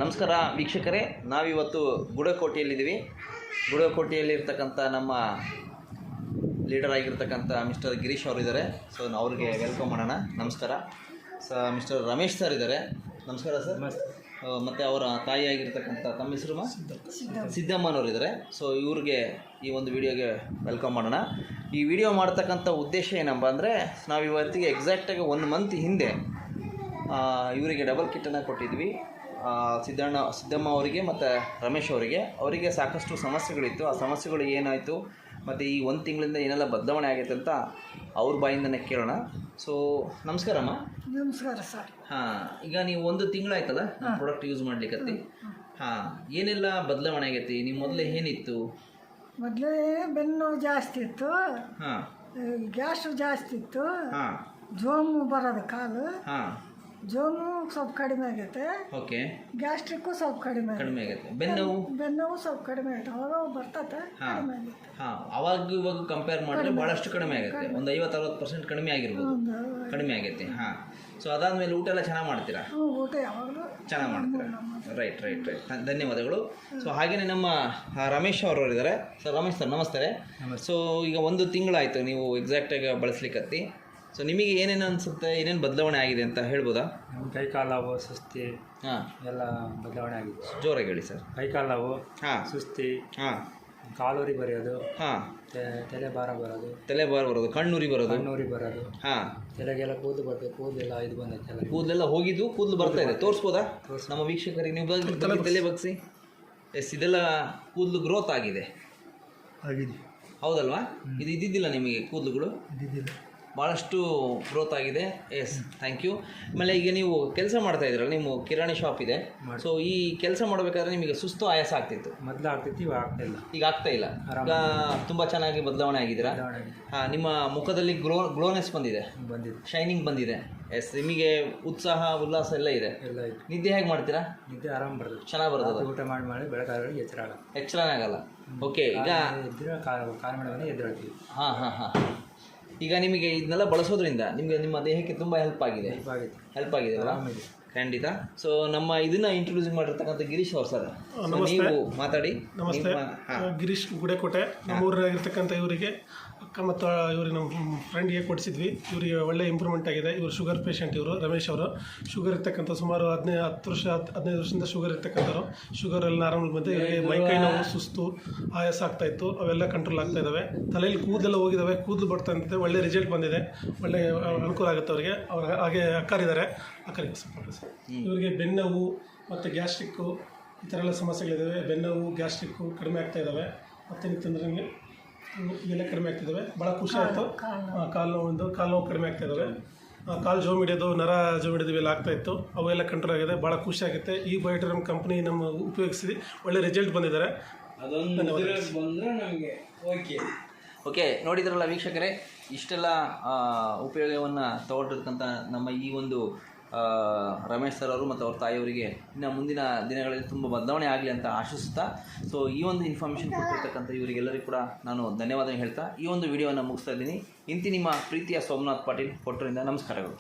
ನಮಸ್ಕಾರ ವೀಕ್ಷಕರೇ, ನಾವಿವತ್ತು ಗುಡಕೋಟೆಯಲ್ಲಿದ್ದೀವಿ. ಗುಡಕೋಟೆಯಲ್ಲಿರ್ತಕ್ಕಂಥ ನಮ್ಮ ಲೀಡರ್ ಆಗಿರ್ತಕ್ಕಂಥ ಮಿಸ್ಟರ್ ಗಿರೀಶ್ ಅವರು ಇದ್ದಾರೆ. ಸೊ ಅವ್ರಿಗೆ ವೆಲ್ಕಮ್ ಮಾಡೋಣ. ನಮಸ್ಕಾರ ಮಿಸ್ಟರ್ ರಮೇಶ್ ಸರ್ ಇದ್ದಾರೆ. ನಮಸ್ಕಾರ ಸರ್. ಮತ್ತು ಅವರ ತಾಯಿಯಾಗಿರ್ತಕ್ಕಂಥ ತಮ್ಮ ಹೆಸರು ಸಿದ್ದಮ್ಮನವರು ಇದ್ದಾರೆ. ಸೊ ಇವ್ರಿಗೆ ಈ ಒಂದು ವಿಡಿಯೋಗೆ ವೆಲ್ಕಮ್ ಮಾಡೋಣ. ಈ ವಿಡಿಯೋ ಮಾಡ್ತಕ್ಕಂಥ ಉದ್ದೇಶ ಏನಪ್ಪ ಅಂದರೆ, ನಾವು ಇವತ್ತಿಗೆ ಎಕ್ಸಾಕ್ಟಾಗಿ 1 ಮಂತ್ ಹಿಂದೆ ಇವರಿಗೆ ಡಬಲ್ ಕಿಟ್ಟನ್ನು ಕೊಟ್ಟಿದ್ವಿ. ಸಿದ್ದಮ್ಮ ಅವರಿಗೆ ಮತ್ತು ರಮೇಶ್ ಅವರಿಗೆ ಸಾಕಷ್ಟು ಸಮಸ್ಯೆಗಳಿತ್ತು. ಆ ಸಮಸ್ಯೆಗಳು ಏನಾಯಿತು ಮತ್ತು ಈ 1 ತಿಂಗಳಿಂದ ಏನೆಲ್ಲ ಬದಲಾವಣೆ ಆಗೈತೆ ಅಂತ ಅವ್ರ ಬಾಯಿಂದನೇ ಕೇಳೋಣ. ಸೊ ನಮಸ್ಕಾರಮ್ಮ. ನಮಸ್ಕಾರ ಸರ್. ಈಗ ನೀವು 1 ತಿಂಗಳಾಯ್ತಲ್ಲ ಪ್ರಾಡಕ್ಟ್ ಯೂಸ್ ಮಾಡ್ಲಿಕ್ಕತ್ತಿ. ಏನೆಲ್ಲ ಬದಲಾವಣೆ ಆಗೈತಿ? ನಿಮ್ಮ ಮೊದಲೇ ಏನಿತ್ತು? ಮೊದಲೇ ಬೆನ್ನು ಜಾಸ್ತಿ ಇತ್ತು, ಗ್ಯಾಸು ಜಾಸ್ತಿ ಇತ್ತು, ಜೋಮು ಬರೋದು ಕಾಲು, ಜೋಮು ಸ್ವಲ್ಪ ಕಡಿಮೆ ಆಗೈತೆ. ಓಕೆ. ಗ್ಯಾಸ್ಟ್ರಿಕ್ಕು ಸ್ವಲ್ಪ ಕಡಿಮೆ ಆಗೈತೆ. ಬೆನ್ನೋವು ಸ್ವಲ್ಪ ಕಡಿಮೆ ಆಗೈತೆ. ಅವಾಗ ಬರ್ತದೆ, ಕಡಿಮೆ ಆಗೈತೆ. ಅವಾಗ ಇವಾಗ ಕಂಪೇರ್ ಮಾಡಿದ್ರೆ ಭಾಳಷ್ಟು ಕಡಿಮೆ ಆಗೈತೆ. ಒಂದು 50-60% ಕಡಿಮೆ ಆಗಿರ್ಬೋದು. ಕಡಿಮೆ ಆಗೈತೆ. ಸೊ ಅದಾದಮೇಲೆ ಊಟ ಎಲ್ಲ ಚೆನ್ನಾಗಿ ಮಾಡ್ತೀರಾ? ಊಟ ಯಾವಾಗಲೂ ಚೆನ್ನಾಗಿ ಮಾಡ್ತೀರಾ? ರೈಟ್. ಧನ್ಯವಾದಗಳು. ಸೊ ಹಾಗೆಯೇ ನಮ್ಮ ರಮೇಶ್ ಅವರು ಇದ್ದಾರೆ. ಸರ್ ರಮೇಶ್ ಸರ್ ನಮಸ್ತೆ. ಸೊ ಈಗ 1 ತಿಂಗಳಾಯಿತು ನೀವು ಎಕ್ಸಾಕ್ಟಾಗಿ ಬಳಸ್ಲಿಕ್ಕತ್ತಿ. ಸೊ ನಿಮಗೆ ಏನೇನು ಅನಿಸುತ್ತೆ, ಏನೇನು ಬದಲಾವಣೆ ಆಗಿದೆ ಅಂತ ಹೇಳ್ಬೋದಾ? ನಮ್ಮ ಕೈಕಾಲು ಸುಸ್ತಿ ಎಲ್ಲ ಬದಲಾವಣೆ ಆಗಿದೆ. ಜೋರಾಗಿ ಹೇಳಿ ಸರ್. ಕೈಕಾಲು ಸುಸ್ತಿ, ಕಾಲೂರಿ ಬರೆಯೋದು, ತಲೆ ಭಾರ ಬರೋದು, ಕಣ್ಣೂರಿ ಬರೋದು, ತಲೆಗೆಲ್ಲ ಕೂದಲು ಬರ್ತದೆ. ಕೂದಲೆಲ್ಲ ಇದು ಬಂದೈತೆ. ಕೂದಲೆಲ್ಲ ಹೋಗಿದ್ದು, ಕೂದಲು ಬರ್ತಾ ಇದೆ. ತೋರಿಸ್ಬೋದಾ ನಮ್ಮ ವೀಕ್ಷಕರಿಗೆ? ನೀವು ತಲೆ ಬಗ್ಸಿ. ಇದೆಲ್ಲ ಕೂದಲು ಗ್ರೋತ್ ಆಗಿದೆ. ಹೌದಲ್ವಾ? ಇದು ಇದ್ದಿದ್ದಿಲ್ಲ ನಿಮಗೆ ಕೂದಲುಗಳು? ಭಾಳಷ್ಟು ಗ್ರೋತ್ ಆಗಿದೆ. Yes, thank you. ಆಮೇಲೆ ಈಗ ನೀವು ಕೆಲಸ ಮಾಡ್ತಾ ಇದ್ರಲ್ಲ, ನಿಮ್ಮ ಕಿರಾಣಿ ಶಾಪ್ ಇದೆ. ಸೊ ಈ ಕೆಲಸ ಮಾಡಬೇಕಾದ್ರೆ ನಿಮಗೆ ಸುಸ್ತು ಆಯಾಸ ಆಗ್ತಿತ್ತು? ಮೊದಲು ಆಗ್ತಿತ್ತು, ಈಗ ಆಗ್ತಾ ಇಲ್ಲ. ಈಗ ತುಂಬ ಚೆನ್ನಾಗಿ ಬದಲಾವಣೆ ಆಗಿದ್ದೀರಾ. ನಿಮ್ಮ ಮುಖದಲ್ಲಿ ಗ್ಲೋನೆಸ್ ಬಂದಿದೆ, ಶೈನಿಂಗ್ ಬಂದಿದೆ. ಎಸ್, ನಿಮಗೆ ಉತ್ಸಾಹ ಉಲ್ಲಾಸ ಎಲ್ಲ ಇದೆ. ನಿದ್ದೆ ಹೇಗೆ ಮಾಡ್ತೀರಾ? ನಿದ್ದೆ ಆರಾಮ ಬರ್ತದೆ, ಚೆನ್ನಾಗಿ ಬರ್ತದೆ. ಊಟ ಮಾಡಿ ಬೆಳಗಾದ್ರೆ ಎಚ್ಚರನೇ ಆಗಲ್ಲ. ಓಕೆ. ಈಗ ಎದ್ದೇಳ್ತೀವಿ. ಈಗ ನಿಮಗೆ ಇದನ್ನೆಲ್ಲ ಬಳಸೋದ್ರಿಂದ ನಿಮ್ಮ ದೇಹಕ್ಕೆ ತುಂಬ ಹೆಲ್ಪ್ ಆಗಿದೆ ಅಲ್ಲ? ಖಂಡಿತ. ಸೊ ನಮ್ಮ ಇದನ್ನ ಇಂಟ್ರೊಡ್ಯೂಸ್ ಮಾಡಿರ್ತಕ್ಕಂಥ ಗಿರೀಶ್ ಅವರು ಸರ್, ನೀವು ಮಾತಾಡಿ. ನಮಸ್ತೆ. ಗಿರೀಶ್ ಗುಡಕೋಟೆ, ನಮ್ಮ ಊರಿನಾಗಿರ್ತಕ್ಕಂಥ ಇವರಿಗೆ ಅಕ್ಕ ಮತ್ತು ಇವರು ನಮ್ಮ ಫ್ರೆಂಡ್ಗೆ ಕೊಡಿಸಿದ್ವಿ. ಇವರಿಗೆ ಒಳ್ಳೆ ಇಂಪ್ರೂವ್ಮೆಂಟ್ ಆಗಿದೆ. ಇವರು ಶುಗರ್ ಪೇಷಂಟ್. ಇವರು ರಮೇಶ್ ಅವರು ಶುಗರ್ ಇರ್ತಕ್ಕಂಥ ಸುಮಾರು 15 ವರ್ಷದಿಂದ ಶುಗರ್ ಇರ್ತಕ್ಕಂಥವ್ರು. ಶುಗರ್ ಎಲ್ಲ ನಾರ್ಮಲ್ ಬಂದು ಇವರಿಗೆ ಮೈಕೈ ನೋವು, ಸುಸ್ತು, ಆಯಾಸ ಆಗ್ತಾಯಿತ್ತು. ಅವೆಲ್ಲ ಕಂಟ್ರೋಲ್ ಆಗ್ತಾ ಇದ್ದಾವೆ. ತಲೆಯಲ್ಲಿ ಕೂದಲೆಲ್ಲ ಹೋಗಿದ್ದಾವೆ, ಕೂದಲು ಬರ್ತಾ ಇರ್ತದೆ. ಒಳ್ಳೆ ರಿಸಲ್ಟ್ ಬಂದಿದೆ. ಒಳ್ಳೆ ಅನುಕೂಲ ಆಗುತ್ತೆ ಅವರಿಗೆ. ಅವ್ರ ಹಾಗೆ ಅಕ್ಕರಿದ್ದಾರೆ, ಅಕ್ಕರಿಗೆ ಸಪೋರ್ಟ್ ಸರ್. ಇವರಿಗೆ ಬೆನ್ನೋವು ಮತ್ತು ಗ್ಯಾಸ್ಟ್ರಿಕ್ಕು ಈ ಥರ ಎಲ್ಲ ಸಮಸ್ಯೆಗಳಿದ್ದಾವೆ. ಬೆನ್ನೋವು, ಗ್ಯಾಸ್ಟ್ರಿಕ್ಕು ಕಡಿಮೆ ಆಗ್ತಾ ಇದ್ದಾವೆ. ಮತ್ತೇನು ತೊಂದರೆ ಇವೆಲ್ಲ ಕಡಿಮೆ ಆಗ್ತಿದ್ದಾವೆ. ಭಾಳ ಖುಷಿ ಆಯಿತು. ಕಾಲು ನೋವು ಕಡಿಮೆ ಆಗ್ತಾ ಇದ್ದಾವೆ. ಕಾಲು ಜೋಮ್ ಹಿಡಿಯೋದು, ನರ ಜೋಮ್ ಹಿಡಿಯೋದು ಇವೆಲ್ಲ ಆಗ್ತಾಯಿತ್ತು. ಅವೆಲ್ಲ ಕಂಟ್ರೋಲ್ ಆಗಿದೆ. ಭಾಳ ಖುಷಿ ಆಗುತ್ತೆ. ಈ ಬಯೋಟರಮ್ ಕಂಪ್ನಿ ನಮ್ಮ ಉಪಯೋಗಿಸಿ ಒಳ್ಳೆ ರಿಸಲ್ಟ್ ಬಂದಿದ್ದಾರೆ. ಓಕೆ, ನೋಡಿದ್ರಲ್ಲ ವೀಕ್ಷಕರೇ, ಇಷ್ಟೆಲ್ಲ ಉಪಯೋಗವನ್ನು ತಗೊಂಡಿರ್ತಕ್ಕಂಥ ನಮ್ಮ ಈ ಒಂದು ರಮೇಶ್ ಸರ್ ಅವರು ಮತ್ತು ಅವ್ರ ತಾಯಿಯವರಿಗೆ ಇನ್ನು ಮುಂದಿನ ದಿನಗಳಲ್ಲಿ ತುಂಬ ಬದಲಾವಣೆ ಆಗಲಿ ಅಂತ ಆಶಿಸುತ್ತಾ, ಸೊ ಈ ಒಂದು ಇನ್ಫಾರ್ಮೇಷನ್ ಕೊಟ್ಟಿರ್ತಕ್ಕಂಥ ಇವರಿಗೆಲ್ಲರಿಗೂ ಕೂಡ ನಾನು ಧನ್ಯವಾದ ಹೇಳ್ತಾ ಈ ಒಂದು ವಿಡಿಯೋವನ್ನು ಮುಗಿಸ್ತಾ ಇದ್ದೀನಿ. ಇಂತಿ ನಿಮ್ಮ ಪ್ರೀತಿಯ ಸೋಮನಾಥ್ ಪಾಟೀಲ್ ಕೊಟ್ಟರಿಂದ ನಮಸ್ಕಾರಗಳು.